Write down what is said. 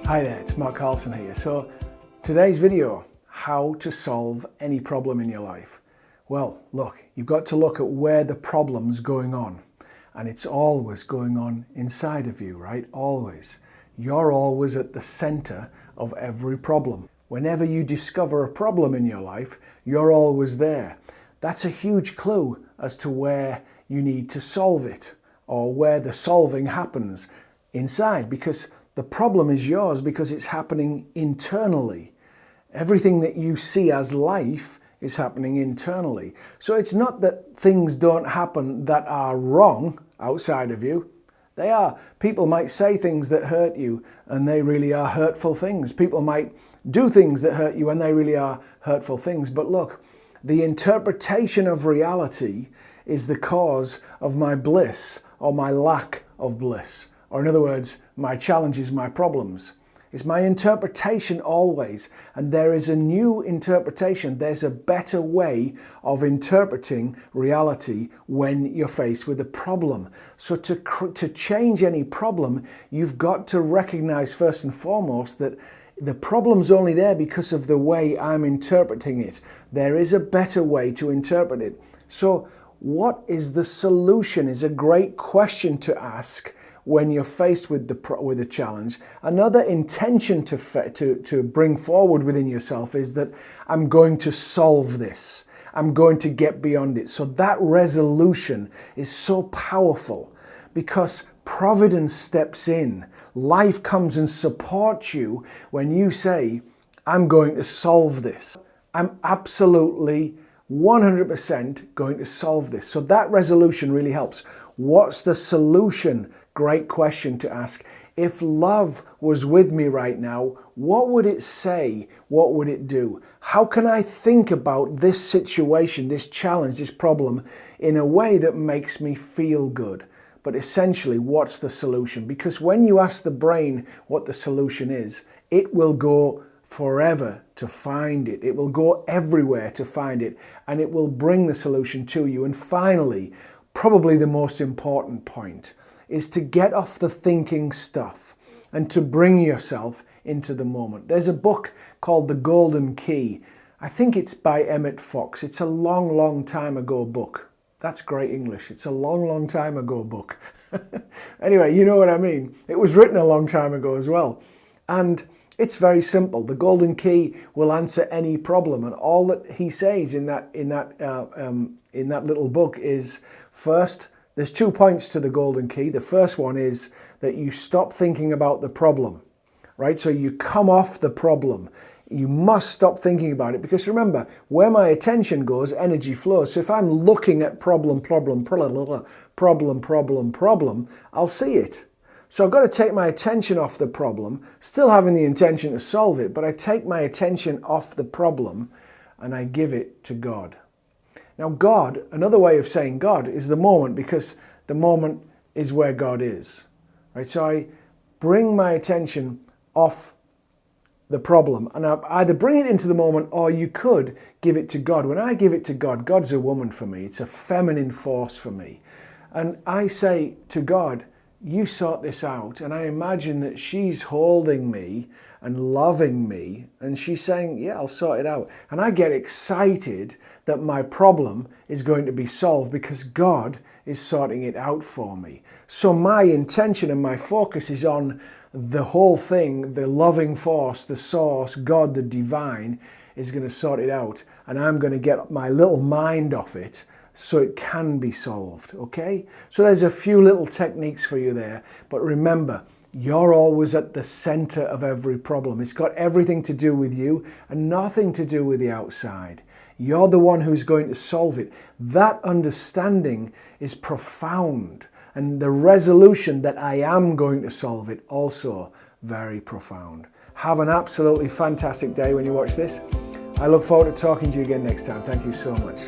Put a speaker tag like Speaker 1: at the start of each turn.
Speaker 1: Hi there, it's Mark Carlson here. So today's video, how to solve any problem in your life. Well, look, you've got to look at where the problem's going on. And it's always going on inside of you, right? Always. You're always at the center of every problem. Whenever you discover a problem in your life, you're always there. That's a huge clue as to where you need to solve it or where the solving happens inside, because the problem is yours because it's happening internally. Everything that you see as life is happening internally. So it's not that things don't happen that are wrong outside of you. They are. People might say things that hurt you and they really are hurtful things. People might do things that hurt you and they really are hurtful things. But look, the interpretation of reality is the cause of my bliss or my lack of bliss. Or in other words, my challenges, my problems. It's my interpretation always, and there is a new interpretation. There's a better way of interpreting reality when you're faced with a problem. So to change any problem, you've got to recognize first and foremost that the problem's only there because of the way I'm interpreting it. There is a better way to interpret it. So what is the solution is a great question to ask when you're faced with a challenge. Another intention to bring forward within yourself is that I'm going to solve this. I'm going to get beyond it. So that resolution is so powerful because providence steps in. Life comes and supports you when you say, I'm going to solve this. I'm absolutely 100% going to solve this. So that resolution really helps. What's the solution? Great question to ask. If love was with me right now, what would it say? What would it do? How can I think about this situation, this challenge, this problem in a way that makes me feel good? But essentially, what's the solution? Because when you ask the brain what the solution is, it will go forever to find it. It will go everywhere to find it, and it will bring the solution to you. And finally, probably the most important point is to get off the thinking stuff and to bring yourself into the moment. There's a book called The Golden Key. I think it's by Emmett Fox. It's a long, long time ago book. That's great English. It's a long, long time ago book. Anyway, you know what I mean. It was written a long time ago as well. And it's very simple. The Golden Key will answer any problem. And all that he says in that little book is, first, there's 2 points to the Golden Key. The first one is that you stop thinking about the problem, right? So you come off the problem. You must stop thinking about it, because remember, where my attention goes, energy flows. So if I'm looking at problem, I'll see it. So I've got to take my attention off the problem, still having the intention to solve it, but I take my attention off the problem and I give it to God. Now God, another way of saying God is the moment, because the moment is where God is, right? So I bring my attention off the problem and I either bring it into the moment, or you could give it to God. When I give it to God, God's a woman for me. It's a feminine force for me. And I say to God, you sort this out. And I imagine that she's holding me and loving me, and she's saying, yeah, I'll sort it out. And I get excited that my problem is going to be solved because God is sorting it out for me. So my intention and my focus is on the whole thing, the loving force, the source, God, the divine, is going to sort it out. And I'm going to get my little mind off it so it can be solved, okay? So there's a few little techniques for you there. But remember, you're always at the center of every problem. It's got everything to do with you and nothing to do with the outside. You're the one who's going to solve it. That understanding is profound. And the resolution that I am going to solve it, also very profound. Have an absolutely fantastic day when you watch this. I look forward to talking to you again next time. Thank you so much.